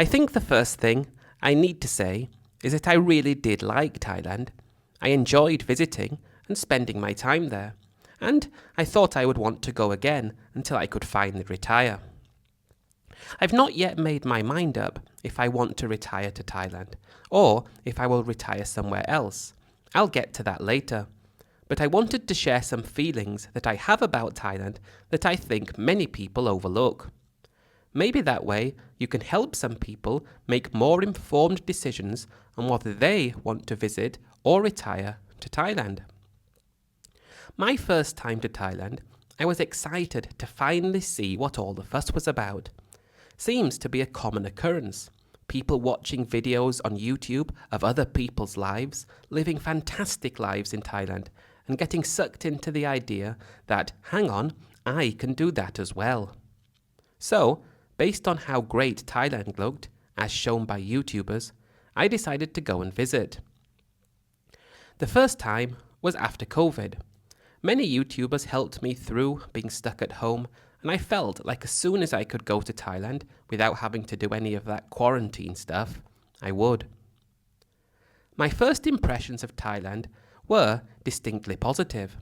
I think the first thing I need to say is that I really did like Thailand. I enjoyed visiting and spending my time there, and I thought I would want to go again until I could finally retire. I've not yet made my mind up if I want to retire to Thailand, or if I will retire somewhere else. I'll get to that later. But I wanted to share some feelings that I have about Thailand that I think many people overlook. Maybe that way you can help some people make more informed decisions on whether they want to visit or retire to Thailand. My first time to Thailand, I was excited to finally see what all the fuss was about. Seems to be a common occurrence. People watching videos on YouTube of other people's lives, living fantastic lives in Thailand, and getting sucked into the idea that, hang on, I can do that as well. So, based on how great Thailand looked, as shown by YouTubers, I decided to go and visit. The first time was after COVID. Many YouTubers helped me through being stuck at home, and I felt like as soon as I could go to Thailand without having to do any of that quarantine stuff, I would. My first impressions of Thailand were distinctly positive.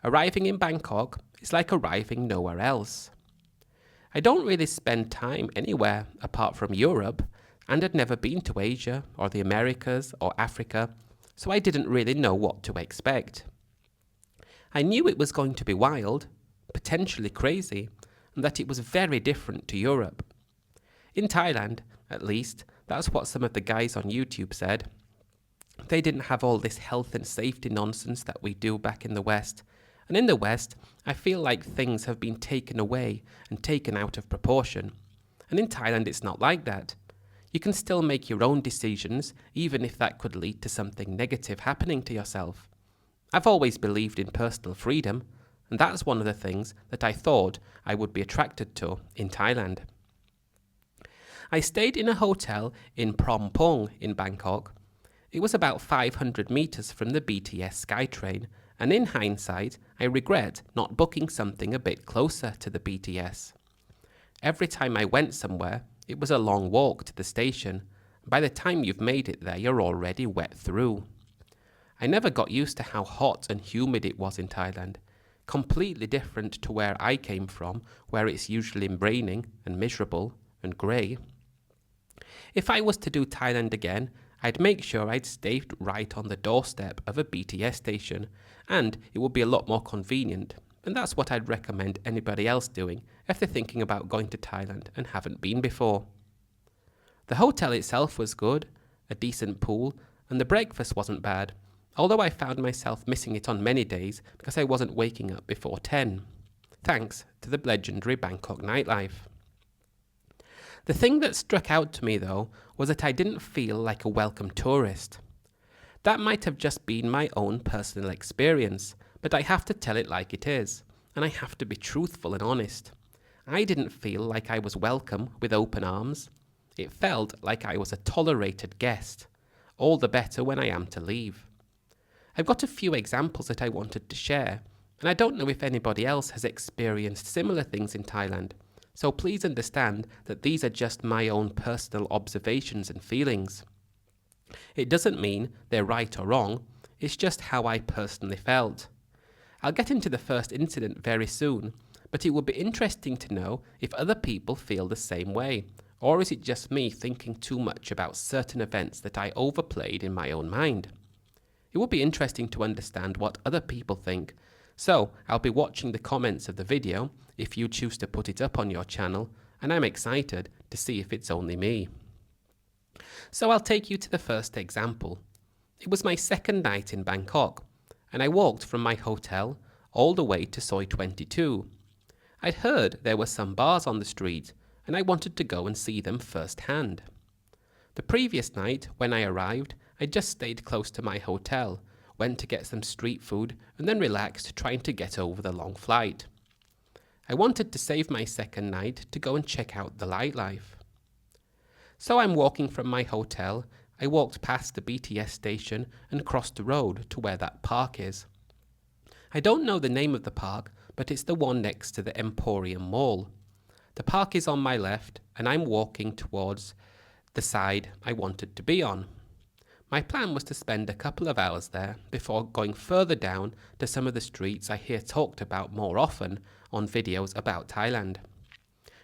Arriving in Bangkok is like arriving nowhere else. I don't really spend time anywhere apart from Europe, and had never been to Asia or the Americas or Africa, so I didn't really know what to expect. I knew it was going to be wild, potentially crazy, and that it was very different to Europe. In Thailand, at least, that's what some of the guys on YouTube said. They didn't have all this health and safety nonsense that we do back in the West. And in the West, I feel like things have been taken away and taken out of proportion. And in Thailand, it's not like that. You can still make your own decisions, even if that could lead to something negative happening to yourself. I've always believed in personal freedom, and that's one of the things that I thought I would be attracted to in Thailand. I stayed in a hotel in Phrom Phong in Bangkok. It was about 500 meters from the BTS SkyTrain, and in hindsight, I regret not booking something a bit closer to the BTS. Every time I went somewhere, it was a long walk to the station. By the time you've made it there, you're already wet through. I never got used to how hot and humid it was in Thailand, completely different to where I came from, where it's usually raining and miserable and grey. If I was to do Thailand again, I'd make sure I'd stay right on the doorstep of a BTS station, and it would be a lot more convenient, and that's what I'd recommend anybody else doing if they're thinking about going to Thailand and haven't been before. The hotel itself was good, a decent pool, and the breakfast wasn't bad, although I found myself missing it on many days because I wasn't waking up before 10, thanks to the legendary Bangkok nightlife. The thing that struck out to me, though, was that I didn't feel like a welcome tourist. That might have just been my own personal experience, but I have to tell it like it is, and I have to be truthful and honest. I didn't feel like I was welcome with open arms. It felt like I was a tolerated guest, all the better when I am to leave. I've got a few examples that I wanted to share, and I don't know if anybody else has experienced similar things in Thailand, so please understand that these are just my own personal observations and feelings. It doesn't mean they're right or wrong, it's just how I personally felt. I'll get into the first incident very soon, but it would be interesting to know if other people feel the same way, or is it just me thinking too much about certain events that I overplayed in my own mind? It would be interesting to understand what other people think, so I'll be watching the comments of the video if you choose to put it up on your channel, and I'm excited to see if it's only me. So I'll take you to the first example. It was my second night in Bangkok, and I walked from my hotel all the way to Soi 22. I'd heard there were some bars on the street, and I wanted to go and see them firsthand. The previous night, when I arrived, I just stayed close to my hotel, went to get some street food, and then relaxed trying to get over the long flight. I wanted to save my second night to go and check out the nightlife. So I'm walking from my hotel. I walked past the BTS station and crossed the road to where that park is. I don't know the name of the park, but it's the one next to the Emporium Mall. The park is on my left, and I'm walking towards the side I wanted to be on. My plan was to spend a couple of hours there before going further down to some of the streets I hear talked about more often on videos about Thailand.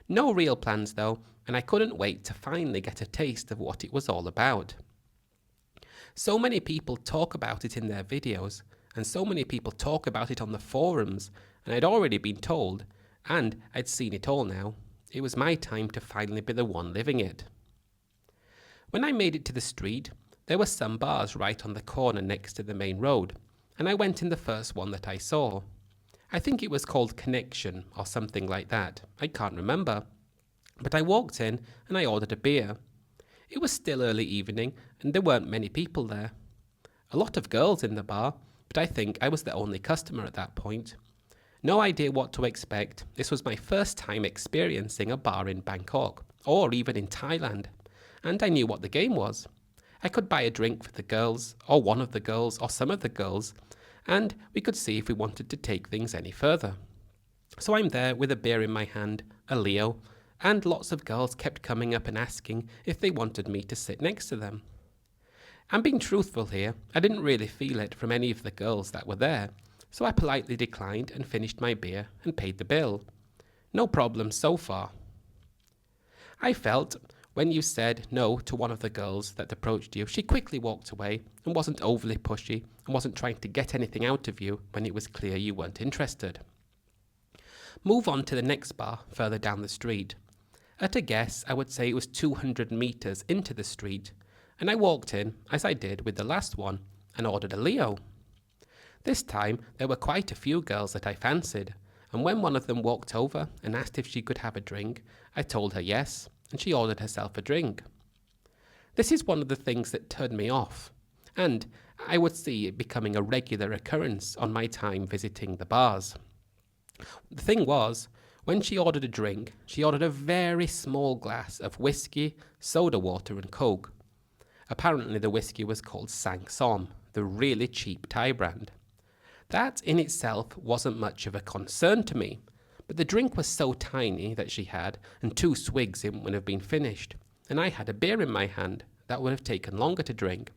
No real plans though, and I couldn't wait to finally get a taste of what it was all about. So many people talk about it in their videos, and so many people talk about it on the forums, and I'd already been told, and I'd seen it all now. It was my time to finally be the one living it. When I made it to the street, there were some bars right on the corner next to the main road, and I went in the first one that I saw. I think it was called Connection or something like that. I can't remember. But I walked in and I ordered a beer. It was still early evening and there weren't many people there. A lot of girls in the bar, but I think I was the only customer at that point. No idea what to expect. This was my first time experiencing a bar in Bangkok, or even in Thailand. And I knew what the game was. I could buy a drink for the girls, or one of the girls, or some of the girls, and we could see if we wanted to take things any further. So I'm there with a beer in my hand, a Leo, and lots of girls kept coming up and asking if they wanted me to sit next to them. I'm being truthful here, I didn't really feel it from any of the girls that were there, so I politely declined and finished my beer and paid the bill. No problem so far. I felt when you said no to one of the girls that approached you, she quickly walked away and wasn't overly pushy and wasn't trying to get anything out of you when it was clear you weren't interested. Move on to the next bar further down the street. At a guess, I would say it was 200 meters into the street, and I walked in, as I did with the last one, and ordered a Leo. This time, there were quite a few girls that I fancied, and when one of them walked over and asked if she could have a drink, I told her yes, and she ordered herself a drink. This is one of the things that turned me off, and I would see it becoming a regular occurrence on my time visiting the bars. The thing was, when she ordered a drink, she ordered a very small glass of whiskey, soda water and coke. Apparently the whiskey was called Sang Som, the really cheap Thai brand. That in itself wasn't much of a concern to me, but the drink was so tiny that she had, and 2 swigs in would have been finished, and I had a beer in my hand that would have taken longer to drink.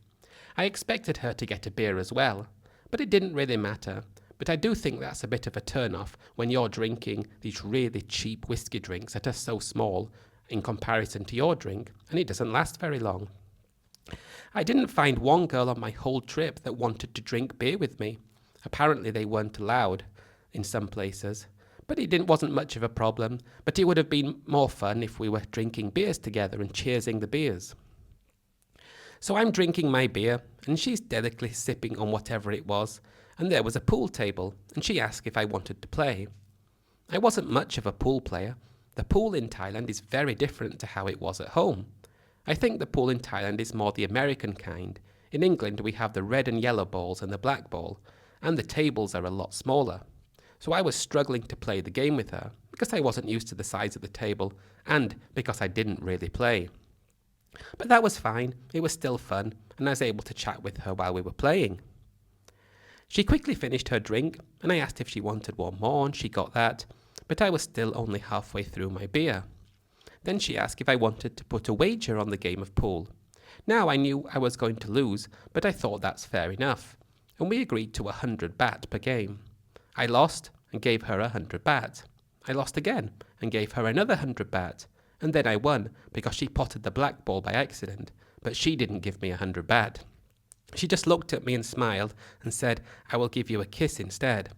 I expected her to get a beer as well, but it didn't really matter. But I do think that's a bit of a turn-off when you're drinking these really cheap whiskey drinks that are so small in comparison to your drink, and it doesn't last very long. I didn't find one girl on my whole trip that wanted to drink beer with me. Apparently they weren't allowed in some places, but wasn't much of a problem, but it would have been more fun if we were drinking beers together and cheersing the beers. So I'm drinking my beer, and she's delicately sipping on whatever it was, and there was a pool table, and she asked if I wanted to play. I wasn't much of a pool player. The pool in Thailand is very different to how it was at home. I think the pool in Thailand is more the American kind. In England we have the red and yellow balls and the black ball, and the tables are a lot smaller. So I was struggling to play the game with her, because I wasn't used to the size of the table, and because I didn't really play. But that was fine, it was still fun, and I was able to chat with her while we were playing. She quickly finished her drink, and I asked if she wanted one more, and she got that, but I was still only halfway through my beer. Then she asked if I wanted to put a wager on the game of pool. Now I knew I was going to lose, but I thought that's fair enough, and we agreed to 100 baht per game. I lost and gave her 100 baht. I lost again and gave her another 100 baht, and then I won because she potted the black ball by accident, but she didn't give me 100 baht. She just looked at me and smiled and said, "I will give you a kiss instead."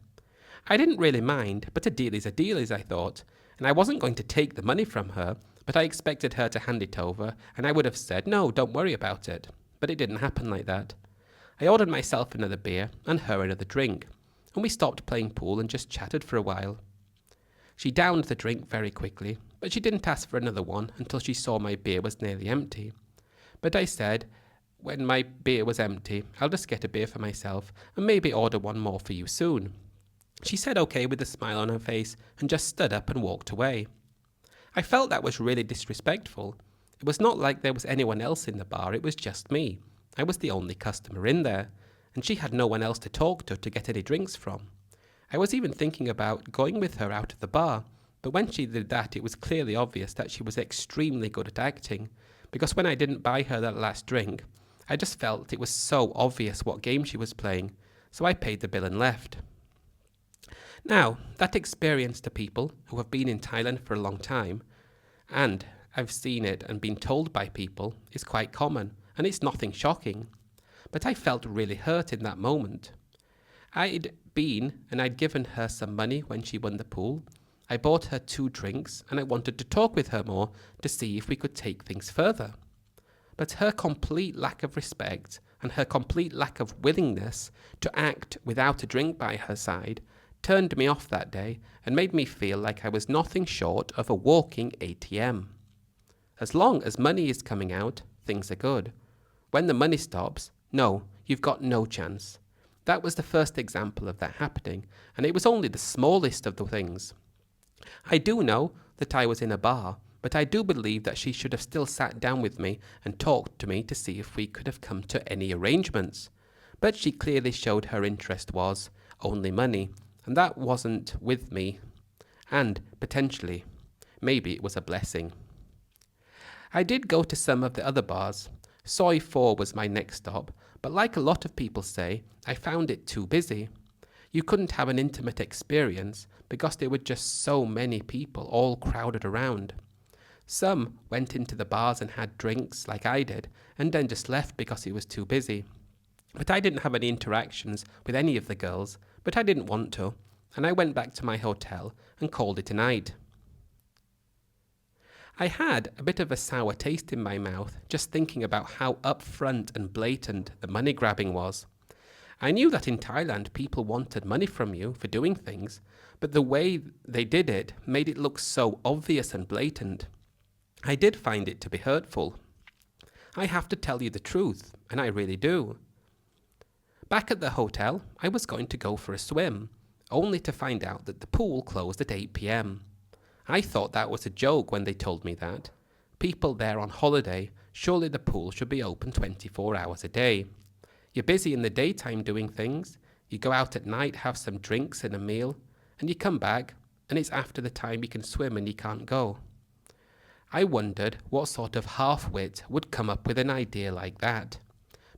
I didn't really mind, but a deal is, I thought, and I wasn't going to take the money from her, but I expected her to hand it over, and I would have said, "No, don't worry about it." But it didn't happen like that. I ordered myself another beer and her another drink, and we stopped playing pool and just chatted for a while. She downed the drink very quickly, but she didn't ask for another one until she saw my beer was nearly empty. But I said, when my beer was empty, I'll just get a beer for myself and maybe order one more for you soon. She said okay with a smile on her face and just stood up and walked away. I felt that was really disrespectful. It was not like there was anyone else in the bar, it was just me. I was the only customer in there, and she had no one else to talk to get any drinks from. I was even thinking about going with her out of the bar, but when she did that it was clearly obvious that she was extremely good at acting, because when I didn't buy her that last drink, I just felt it was so obvious what game she was playing, so I paid the bill and left. Now, that experience to people who have been in Thailand for a long time, and I've seen it and been told by people, is quite common, and it's nothing shocking. But I felt really hurt in that moment. I'd been and I'd given her some money when she won the pool. I bought her 2 drinks and I wanted to talk with her more to see if we could take things further. But her complete lack of respect and her complete lack of willingness to act without a drink by her side turned me off that day and made me feel like I was nothing short of a walking ATM. As long as money is coming out, things are good. When the money stops, no, you've got no chance. That was the first example of that happening, and it was only the smallest of the things. I do know that I was in a bar, but I do believe that she should have still sat down with me and talked to me to see if we could have come to any arrangements. But she clearly showed her interest was only money, and that wasn't with me, and potentially, maybe it was a blessing. I did go to some of the other bars. Soi 4 was my next stop, but like a lot of people say, I found it too busy. You couldn't have an intimate experience because there were just so many people all crowded around. Some went into the bars and had drinks like I did, and then just left because it was too busy. But I didn't have any interactions with any of the girls, but I didn't want to, and I went back to my hotel and called it a night. I had a bit of a sour taste in my mouth just thinking about how upfront and blatant the money grabbing was. I knew that in Thailand people wanted money from you for doing things, but the way they did it made it look so obvious and blatant. I did find it to be hurtful. I have to tell you the truth, and I really do. Back at the hotel, I was going to go for a swim, only to find out that the pool closed at 8 p.m. I thought that was a joke when they told me that. People there on holiday, surely the pool should be open 24 hours a day. You're busy in the daytime doing things, you go out at night, have some drinks and a meal, and you come back, and it's after the time you can swim and you can't go. I wondered what sort of half-wit would come up with an idea like that.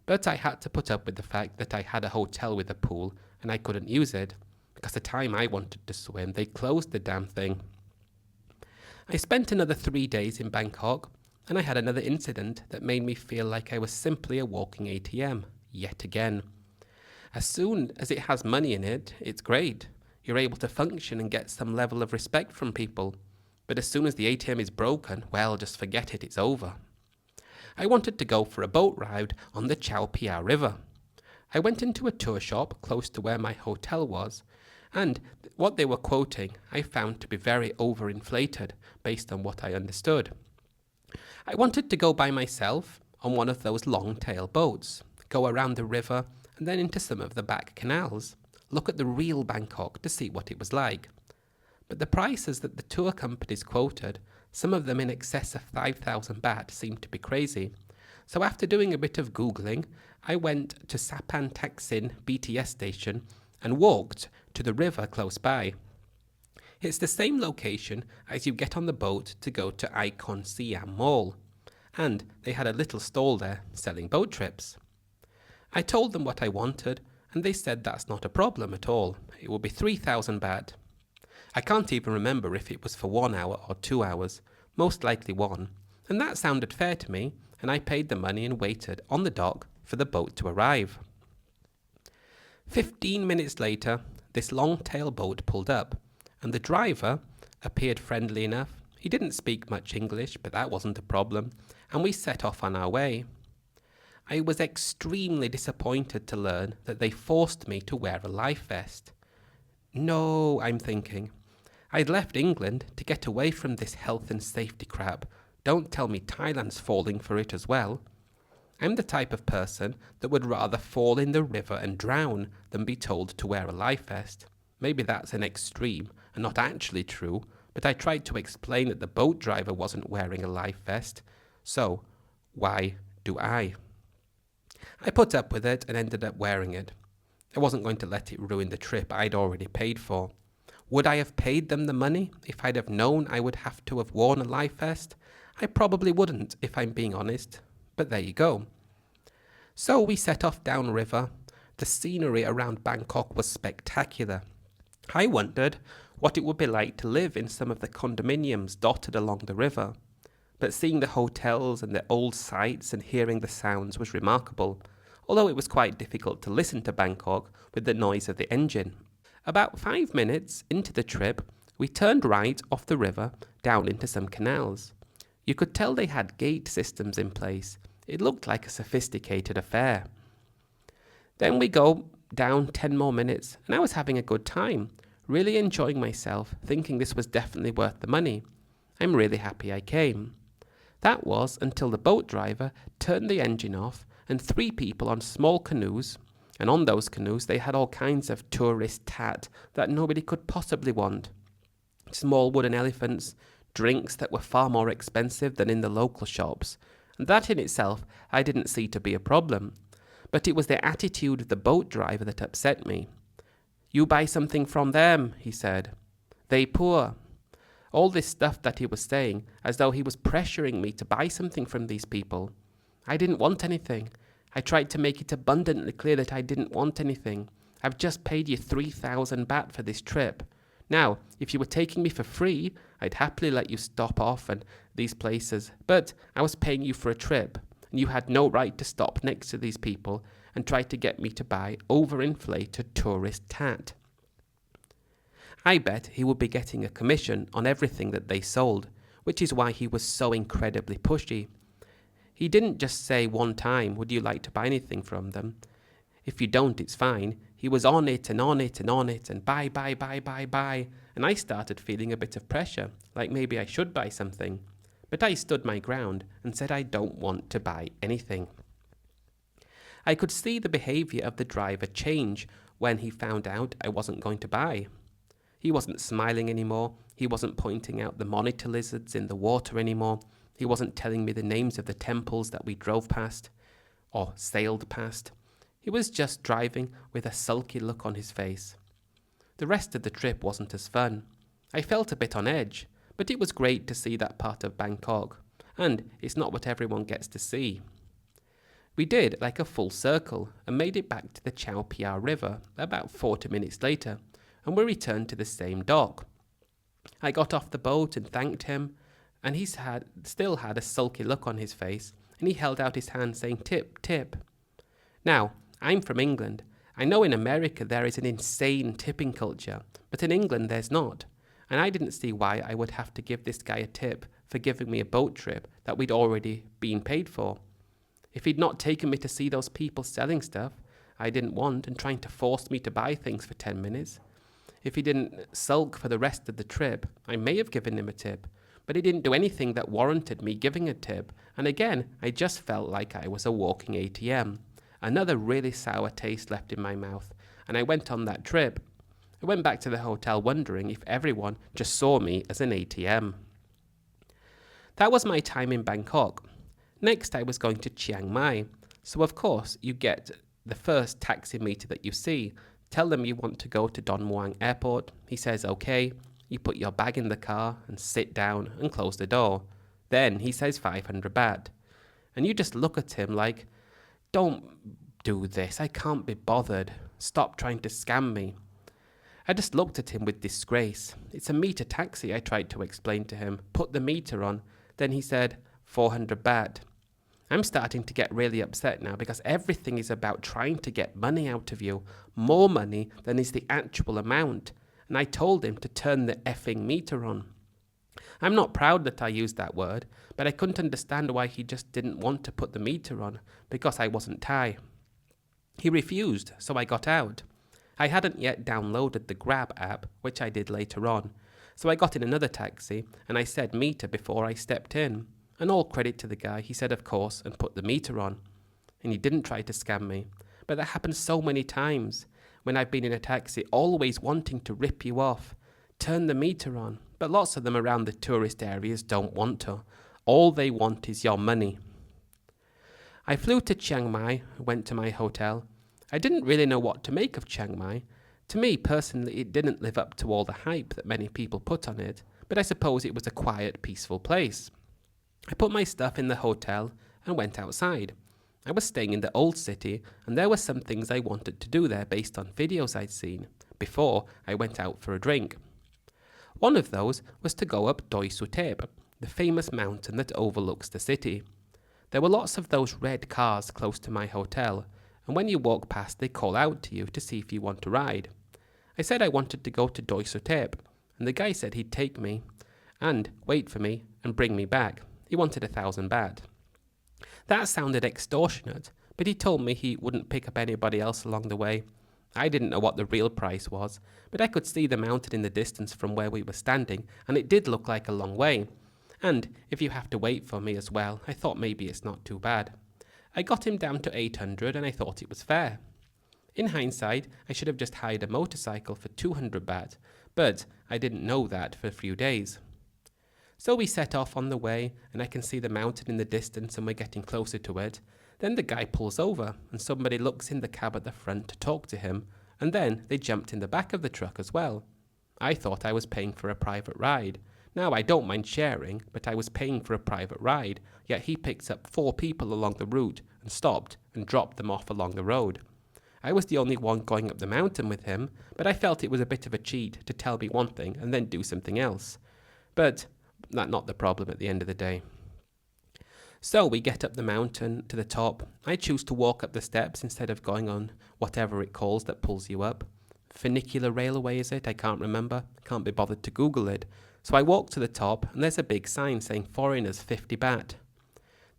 But I had to put up with the fact that I had a hotel with a pool and I couldn't use it, because the time I wanted to swim, they closed the damn thing. I spent another 3 days in Bangkok, and I had another incident that made me feel like I was simply a walking ATM, yet again. As soon as it has money in it, it's great. You're able to function and get some level of respect from people. But as soon as the ATM is broken, well, just forget it, it's over. I wanted to go for a boat ride on the Chao Phraya River. I went into a tour shop close to where my hotel was, and what they were quoting I found to be very overinflated based on what I understood. I wanted to go by myself on one of those long-tail boats, go around the river and then into some of the back canals, look at the real Bangkok to see what it was like. But the prices that the tour companies quoted, some of them in excess of 5,000 baht, seemed to be crazy. So after doing a bit of Googling, I went to Sapan Taksin BTS station and walked to the river close by. It's the same location as you get on the boat to go to Icon Siam Mall, and they had a little stall there selling boat trips. I told them what I wanted, and they said that's not a problem at all. It will be 3,000 baht. I can't even remember if it was for 1 hour or 2 hours, most likely 1, and that sounded fair to me, and I paid the money and waited on the dock for the boat to arrive. 15 minutes later, this long-tail boat pulled up, and the driver appeared friendly enough. He didn't speak much English, but that wasn't a problem, and we set off on our way. I was extremely disappointed to learn that they forced me to wear a life vest. No, I'm thinking. I'd left England to get away from this health and safety crap. Don't tell me Thailand's falling for it as well. I'm the type of person that would rather fall in the river and drown than be told to wear a life vest. Maybe that's an extreme and not actually true, but I tried to explain that the boat driver wasn't wearing a life vest. So, why do I? I put up with it and ended up wearing it. I wasn't going to let it ruin the trip I'd already paid for. Would I have paid them the money if I'd have known I would have to have worn a life vest? I probably wouldn't, if I'm being honest, but there you go. So we set off downriver. The scenery around Bangkok was spectacular. I wondered what it would be like to live in some of the condominiums dotted along the river. But seeing the hotels and the old sights and hearing the sounds was remarkable, although it was quite difficult to listen to Bangkok with the noise of the engine. About 5 minutes into the trip, we turned right off the river down into some canals. You could tell they had gate systems in place. It looked like a sophisticated affair. Then we go down 10 more minutes, and I was having a good time, really enjoying myself, thinking this was definitely worth the money. I'm really happy I came. That was until the boat driver turned the engine off and 3 people on small canoes, and on those canoes they had all kinds of tourist tat that nobody could possibly want. Small wooden elephants, drinks that were far more expensive than in the local shops, and that in itself I didn't see to be a problem. But it was the attitude of the boat driver that upset me. "You buy something from them," he said. "They poor." All this stuff that he was saying, as though he was pressuring me to buy something from these people. I didn't want anything. I tried to make it abundantly clear that I didn't want anything. I've just paid you 3,000 baht for this trip. Now, if you were taking me for free, I'd happily let you stop off at these places. But I was paying you for a trip, and you had no right to stop next to these people and try to get me to buy overinflated tourist tat. I bet he would be getting a commission on everything that they sold, which is why he was so incredibly pushy. He didn't just say one time, "Would you like to buy anything from them? If you don't, it's fine." He was on it and on it and on it and buy. And I started feeling a bit of pressure, like maybe I should buy something. But I stood my ground and said I don't want to buy anything. I could see the behaviour of the driver change when he found out I wasn't going to buy. He wasn't smiling anymore. He wasn't pointing out the monitor lizards in the water anymore. He wasn't telling me the names of the temples that we drove past or sailed past. He was just driving with a sulky look on his face. The rest of the trip wasn't as fun. I felt a bit on edge, but it was great to see that part of Bangkok, and it's not what everyone gets to see. We did like a full circle and made it back to the Chao Phraya River about 40 minutes later, and we returned to the same dock. I got off the boat and thanked him, and he still had a sulky look on his face, and he held out his hand saying, "Tip, tip." Now, I'm from England. I know in America there is an insane tipping culture, but in England there's not, and I didn't see why I would have to give this guy a tip for giving me a boat trip that we'd already been paid for. If he'd not taken me to see those people selling stuff I didn't want and trying to force me to buy things for 10 minutes, if he didn't sulk for the rest of the trip, I may have given him a tip, but he didn't do anything that warranted me giving a tip, and again, I just felt like I was a walking ATM. Another really sour taste left in my mouth, and I went on that trip. I went back to the hotel wondering if everyone just saw me as an ATM. That was my time in Bangkok. Next, I was going to Chiang Mai, so of course you get the first taxi meter that you see. Tell them you want to go to Don Muang Airport. He says okay. You put your bag in the car and sit down and close the door. Then he says 500 baht. And you just look at him like, "Don't do this, I can't be bothered. Stop trying to scam me." I just looked at him with disgrace. "It's a meter taxi," I tried to explain to him. "Put the meter on." Then he said, 400 baht. I'm starting to get really upset now because everything is about trying to get money out of you, more money than is the actual amount. And I told him to turn the effing meter on. I'm not proud that I used that word, but I couldn't understand why he just didn't want to put the meter on, because I wasn't Thai. He refused, so I got out. I hadn't yet downloaded the Grab app, which I did later on, so I got in another taxi, and I said meter before I stepped in. And all credit to the guy, he said of course, and put the meter on. And he didn't try to scam me. But that happens so many times when I've been in a taxi, always wanting to rip you off. Turn the meter on. But lots of them around the tourist areas don't want to. All they want is your money. I flew to Chiang Mai, went to my hotel. I didn't really know what to make of Chiang Mai. To me, personally, it didn't live up to all the hype that many people put on it, but I suppose it was a quiet, peaceful place. I put my stuff in the hotel and went outside. I was staying in the old city, and there were some things I wanted to do there based on videos I'd seen before I went out for a drink. One of those was to go up Doi Sutep, the famous mountain that overlooks the city. There were lots of those red cars close to my hotel, and when you walk past they call out to you to see if you want to ride. I said I wanted to go to Doi Sutep, and the guy said he'd take me, and wait for me, and bring me back. He wanted 1,000 baht. That sounded extortionate, but he told me he wouldn't pick up anybody else along the way. I didn't know what the real price was, but I could see the mountain in the distance from where we were standing, and it did look like a long way. And if you have to wait for me as well, I thought maybe it's not too bad. I got him down to 800 and I thought it was fair. In hindsight, I should have just hired a motorcycle for 200 baht, but I didn't know that for a few days. So we set off on the way, and I can see the mountain in the distance and we're getting closer to it. Then the guy pulls over, and somebody looks in the cab at the front to talk to him, and then they jumped in the back of the truck as well. I thought I was paying for a private ride. Now I don't mind sharing, but I was paying for a private ride, yet he picked up 4 people along the route and stopped and dropped them off along the road. I was the only one going up the mountain with him, but I felt it was a bit of a cheat to tell me one thing and then do something else. But that's not the problem at the end of the day. So we get up the mountain to the top. I choose to walk up the steps instead of going on whatever it calls that pulls you up. Funicular railway, is it? I can't remember. Can't be bothered to Google it. So I walk to the top, and there's a big sign saying foreigners 50 baht.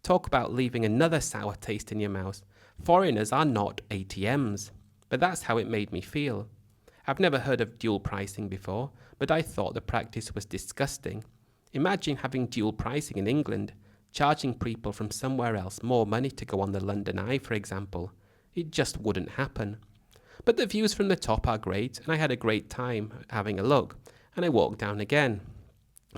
Talk about leaving another sour taste in your mouth. Foreigners are not ATMs. But that's how it made me feel. I've never heard of dual pricing before, but I thought the practice was disgusting. Imagine having dual pricing in England, charging people from somewhere else more money to go on the London Eye, for example. It just wouldn't happen. But the views from the top are great, and I had a great time having a look, and I walked down again.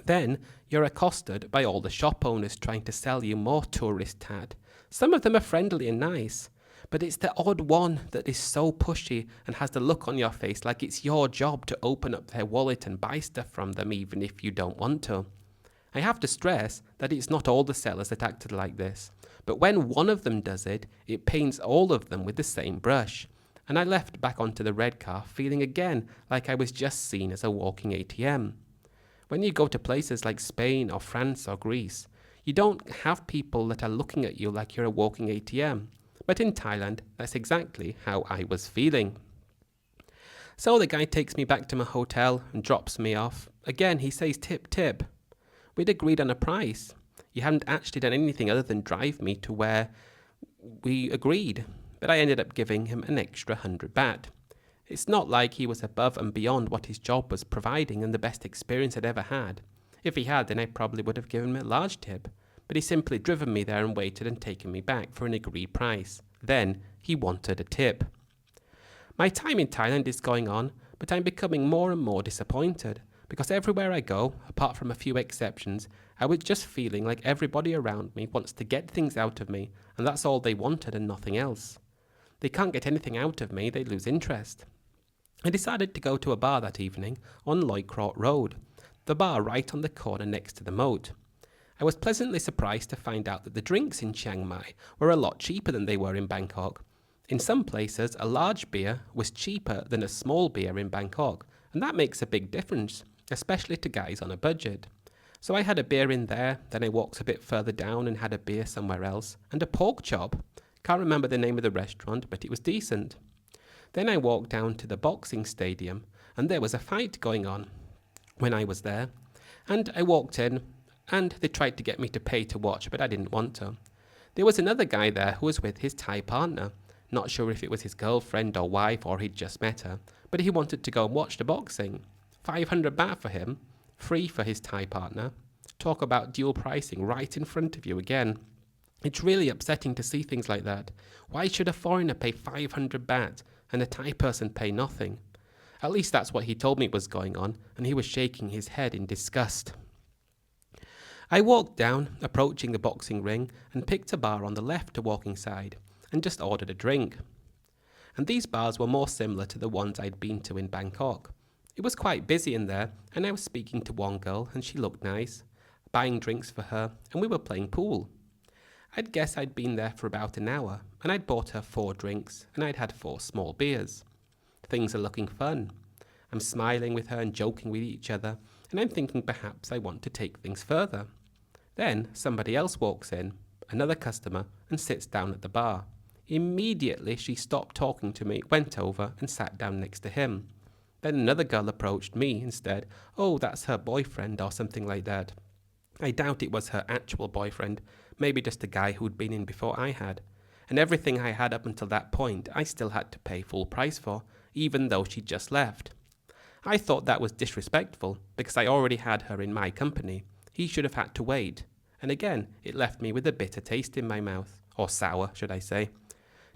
Then you're accosted by all the shop owners trying to sell you more tourist tat. Some of them are friendly and nice, but it's the odd one that is so pushy and has the look on your face like it's your job to open up their wallet and buy stuff from them even if you don't want to. I have to stress that it's not all the sellers that acted like this, but when one of them does it, it paints all of them with the same brush. And I left back onto the red car feeling again like I was just seen as a walking ATM. When you go to places like Spain or France or Greece, you don't have people that are looking at you like you're a walking ATM. But in Thailand, that's exactly how I was feeling. So the guy takes me back to my hotel and drops me off. Again, he says tip, tip. We'd agreed on a price. You hadn't actually done anything other than drive me to where we agreed. But I ended up giving him an extra 100 baht. It's not like he was above and beyond what his job was providing and the best experience I'd ever had. If he had, then I probably would have given him a large tip. But he simply driven me there and waited and taken me back for an agreed price. Then he wanted a tip. My time in Thailand is going on, but I'm becoming more and more disappointed. Because everywhere I go, apart from a few exceptions, I was just feeling like everybody around me wants to get things out of me, and that's all they wanted and nothing else. They can't get anything out of me, they lose interest. I decided to go to a bar that evening on Loikrot Road, the bar right on the corner next to the moat. I was pleasantly surprised to find out that the drinks in Chiang Mai were a lot cheaper than they were in Bangkok. In some places, a large beer was cheaper than a small beer in Bangkok, and that makes a big difference, especially to guys on a budget. So I had a beer in there, then I walked a bit further down and had a beer somewhere else, and a pork chop. Can't remember the name of the restaurant, but it was decent. Then I walked down to the boxing stadium, and there was a fight going on when I was there. And I walked in, and they tried to get me to pay to watch, but I didn't want to. There was another guy there who was with his Thai partner. Not sure if it was his girlfriend or wife or he'd just met her, but he wanted to go and watch the boxing. 500 baht for him, free for his Thai partner. Talk about dual pricing right in front of you again. It's really upsetting to see things like that. Why should a foreigner pay 500 baht and a Thai person pay nothing? At least that's what he told me was going on, and he was shaking his head in disgust. I walked down, approaching the boxing ring, and picked a bar on the left to walking side, and just ordered a drink. And these bars were more similar to the ones I'd been to in Bangkok. It was quite busy in there, and I was speaking to one girl, and she looked nice. buying drinks for her, and we were playing pool. I'd guess I'd been there for about an hour, and I'd bought her 4 drinks, and I'd had 4 small beers. Things are looking fun. I'm smiling with her and joking with each other, and I'm thinking perhaps I want to take things further. Then somebody else walks in, another customer, and sits down at the bar. Immediately she stopped talking to me, went over and sat down next to him. Then another girl approached me instead. Oh, that's her boyfriend or something like that. I doubt it was her actual boyfriend, maybe just a guy who'd been in before I had. And everything I had up until that point I still had to pay full price for, even though she'd just left. I thought that was disrespectful, because I already had her in my company. He should have had to wait. And again, it left me with a bitter taste in my mouth. Or sour, should I say.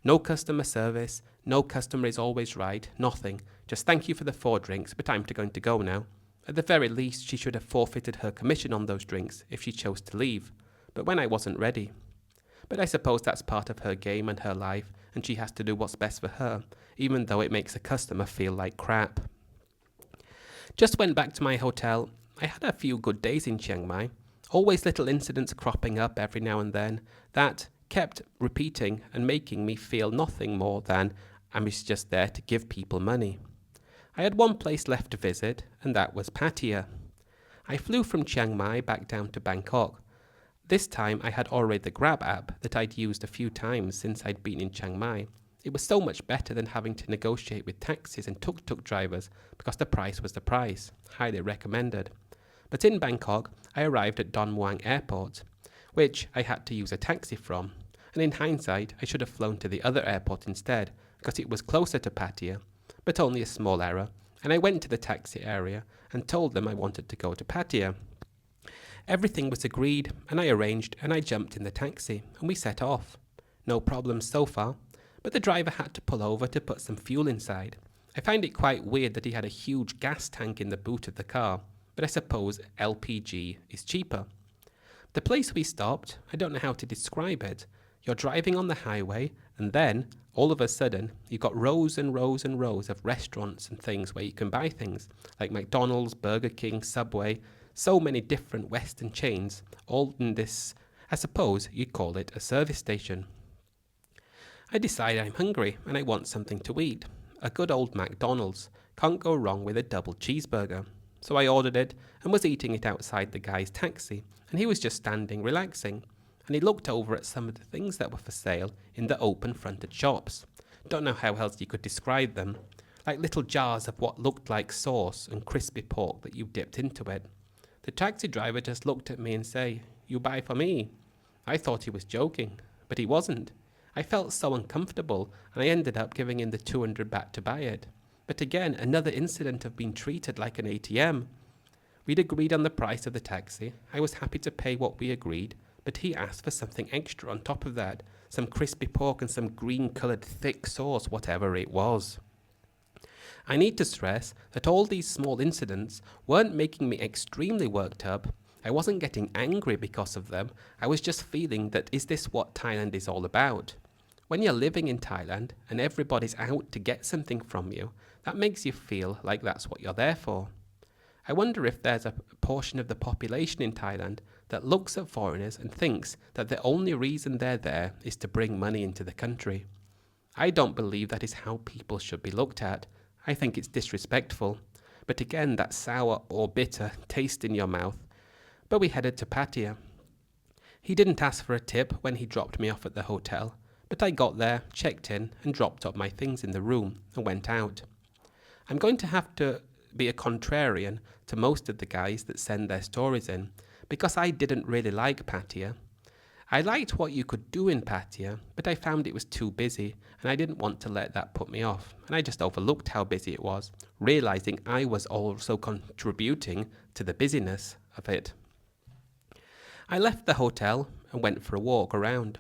No customer service, no customer is always right, nothing. Just thank you for the 4 drinks, but I'm going to go now. At the very least, she should have forfeited her commission on those drinks if she chose to leave. But when I wasn't ready. But I suppose that's part of her game and her life, and she has to do what's best for her, even though it makes a customer feel like crap. Just went back to my hotel. I had a few good days in Chiang Mai. Always little incidents cropping up every now and then that kept repeating and making me feel nothing more than I was just there to give people money. I had one place left to visit, and that was Pattaya. I flew from Chiang Mai back down to Bangkok. This time I had already the Grab app that I'd used a few times since I'd been in Chiang Mai. It was so much better than having to negotiate with taxis and tuk-tuk drivers because the price was the price. Highly recommended. But in Bangkok, I arrived at Don Muang Airport, which I had to use a taxi from. And in hindsight, I should have flown to the other airport instead, because it was closer to Pattaya, but only a small error, and I went to the taxi area and told them I wanted to go to Pattaya. Everything was agreed, and I arranged, and I jumped in the taxi, and we set off. No problems so far, but the driver had to pull over to put some fuel inside. I find it quite weird that he had a huge gas tank in the boot of the car, but I suppose LPG is cheaper. The place we stopped, I don't know how to describe it. You're driving on the highway, and then, all of a sudden, you've got rows and rows and rows of restaurants and things where you can buy things, like McDonald's, Burger King, Subway, so many different Western chains, all in this, I suppose you'd call it a service station. I decide I'm hungry, and I want something to eat. A good old McDonald's. Can't go wrong with a double cheeseburger. So I ordered it, and was eating it outside the guy's taxi, and he was just standing relaxing. And he looked over at some of the things that were for sale in the open fronted shops. Don't know how else you could describe them. Like little jars of what looked like sauce and crispy pork that you dipped into it. The taxi driver just looked at me and said, "You buy for me?" I thought he was joking, but he wasn't. I felt so uncomfortable, and I ended up giving him the 200 baht to buy it. But again, another incident of being treated like an ATM. We'd agreed on the price of the taxi. I was happy to pay what we agreed, but he asked for something extra on top of that, some crispy pork and some green-coloured thick sauce, whatever it was. I need to stress that all these small incidents weren't making me extremely worked up. I wasn't getting angry because of them. I was just feeling that is this what Thailand is all about? When you're living in Thailand and everybody's out to get something from you, that makes you feel like that's what you're there for. I wonder if there's a portion of the population in Thailand that looks at foreigners and thinks that the only reason they're there is to bring money into the country. I don't believe that is how people should be looked at. I think it's disrespectful. But again, that sour or bitter taste in your mouth. But we headed to Pattaya. He didn't ask for a tip when he dropped me off at the hotel, but I got there, checked in, and dropped up my things in the room and went out. I'm going to have to be a contrarian to most of the guys that send their stories in, because I didn't really like Pattaya. I liked what you could do in Pattaya, but I found it was too busy, and I didn't want to let that put me off, and I just overlooked how busy it was, realizing I was also contributing to the busyness of it. I left the hotel and went for a walk around.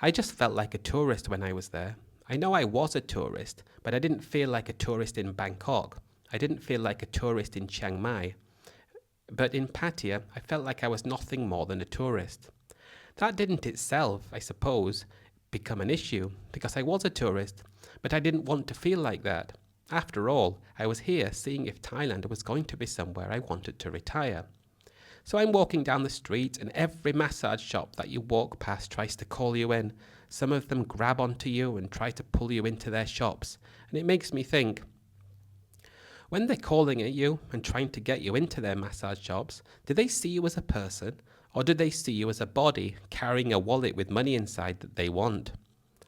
I just felt like a tourist when I was there. I know I was a tourist, but I didn't feel like a tourist in Bangkok. I didn't feel like a tourist in Chiang Mai. But in Pattaya, I felt like I was nothing more than a tourist. That didn't itself, I suppose, become an issue, because I was a tourist, but I didn't want to feel like that. After all, I was here seeing if Thailand was going to be somewhere I wanted to retire. So I'm walking down the street, and every massage shop that you walk past tries to call you in. Some of them grab onto you and try to pull you into their shops. And it makes me think, when they're calling at you and trying to get you into their massage shops, do they see you as a person, or do they see you as a body carrying a wallet with money inside that they want?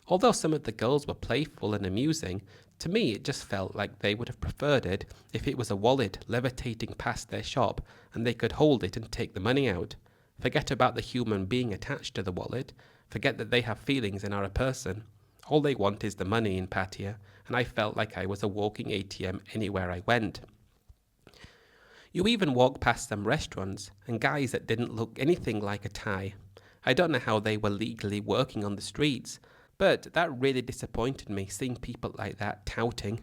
Although some of the girls were playful and amusing, to me it just felt like they would have preferred it if it was a wallet levitating past their shop and they could hold it and take the money out. Forget about the human being attached to the wallet. Forget that they have feelings and are a person. All they want is the money in Pattaya, and I felt like I was a walking ATM anywhere I went. You even walk past some restaurants and guys that didn't look anything like a Thai. I don't know how they were legally working on the streets, but that really disappointed me, seeing people like that touting.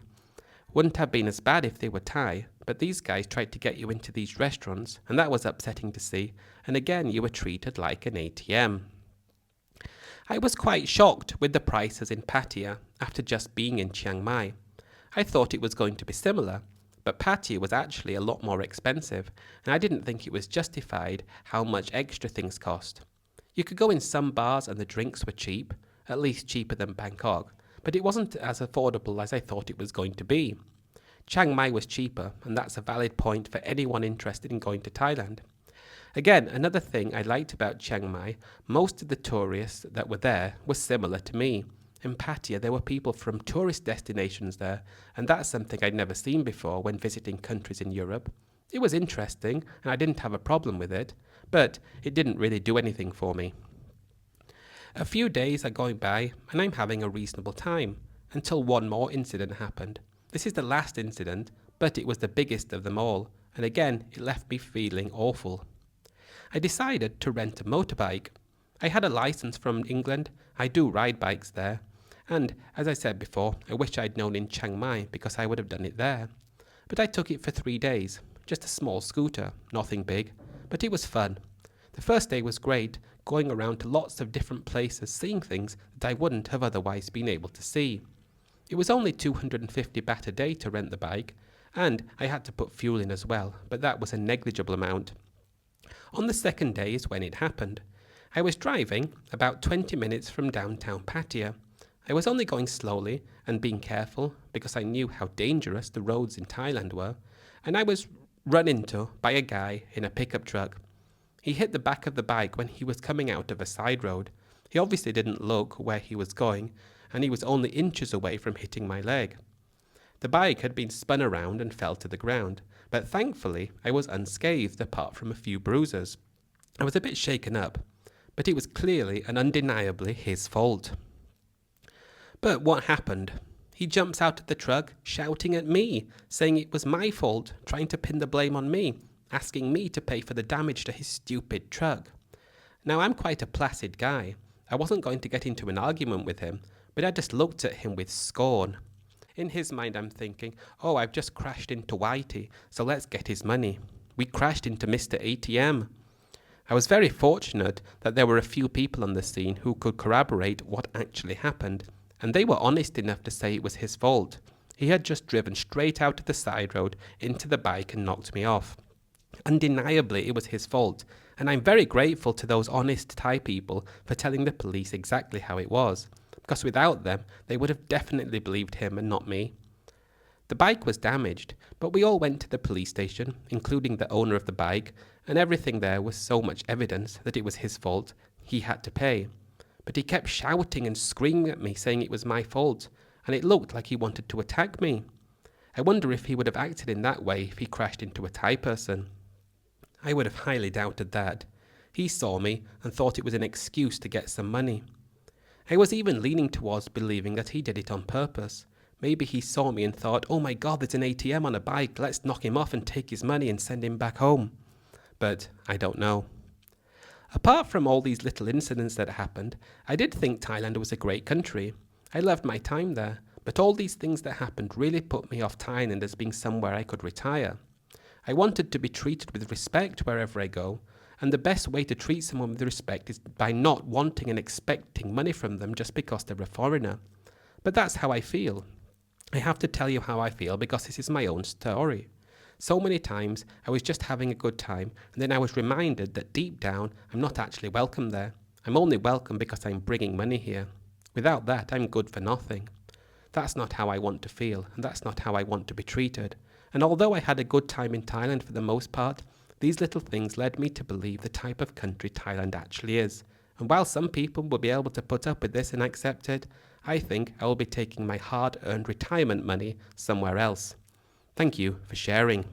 Wouldn't have been as bad if they were Thai, but these guys tried to get you into these restaurants, and that was upsetting to see, and again you were treated like an ATM. I was quite shocked with the prices in Pattaya after just being in Chiang Mai. I thought it was going to be similar, but Pattaya was actually a lot more expensive, and I didn't think it was justified how much extra things cost. You could go in some bars and the drinks were cheap, at least cheaper than Bangkok, but it wasn't as affordable as I thought it was going to be. Chiang Mai was cheaper, and that's a valid point for anyone interested in going to Thailand. Again, another thing I liked about Chiang Mai, most of the tourists that were there were similar to me. In Pattaya, there were people from tourist destinations there, and that's something I'd never seen before when visiting countries in Europe. It was interesting, and I didn't have a problem with it, but it didn't really do anything for me. A few days are going by, and I'm having a reasonable time, until one more incident happened. This is the last incident, but it was the biggest of them all, and again, it left me feeling awful. I decided to rent a motorbike. I had a license from England, I do ride bikes there, and as I said before, I wish I'd known in Chiang Mai because I would have done it there. But I took it for 3 days, just a small scooter, nothing big, but it was fun. The first day was great, going around to lots of different places, seeing things that I wouldn't have otherwise been able to see. It was only 250 baht a day to rent the bike, and I had to put fuel in as well, but that was a negligible amount. On the second day is when it happened. I was driving about 20 minutes from downtown Pattaya. I was only going slowly and being careful because I knew how dangerous the roads in Thailand were, and I was run into by a guy in a pickup truck. He hit the back of the bike when he was coming out of a side road. He obviously didn't look where he was going, and he was only inches away from hitting my leg. The bike had been spun around and fell to the ground, but thankfully I was unscathed apart from a few bruises. I was a bit shaken up, but it was clearly and undeniably his fault. But what happened? He jumps out of the truck, shouting at me, saying it was my fault, trying to pin the blame on me, asking me to pay for the damage to his stupid truck. Now, I'm quite a placid guy. I wasn't going to get into an argument with him, but I just looked at him with scorn. In his mind, I'm thinking, oh, I've just crashed into Whitey, so let's get his money. We crashed into Mr. ATM. I was very fortunate that there were a few people on the scene who could corroborate what actually happened, and they were honest enough to say it was his fault. He had just driven straight out of the side road into the bike and knocked me off. Undeniably, it was his fault, and I'm very grateful to those honest Thai people for telling the police exactly how it was, because without them, they would have definitely believed him and not me. The bike was damaged, but we all went to the police station, including the owner of the bike, and everything there was so much evidence that it was his fault, he had to pay. But he kept shouting and screaming at me, saying it was my fault, and it looked like he wanted to attack me. I wonder if he would have acted in that way if he crashed into a Thai person. I would have highly doubted that. He saw me and thought it was an excuse to get some money. I was even leaning towards believing that he did it on purpose. Maybe he saw me and thought, oh my God, there's an ATM on a bike, let's knock him off and take his money and send him back home. But I don't know. Apart from all these little incidents that happened, I did think Thailand was a great country. I loved my time there, but all these things that happened really put me off Thailand as being somewhere I could retire. I wanted to be treated with respect wherever I go, and the best way to treat someone with respect is by not wanting and expecting money from them just because they're a foreigner. But that's how I feel. I have to tell you how I feel because this is my own story. So many times I was just having a good time, and then I was reminded that deep down I'm not actually welcome there. I'm only welcome because I'm bringing money here. Without that, I'm good for nothing. That's not how I want to feel, and that's not how I want to be treated. And although I had a good time in Thailand for the most part, these little things led me to believe the type of country Thailand actually is. And while some people will be able to put up with this and accept it, I think I will be taking my hard-earned retirement money somewhere else. Thank you for sharing.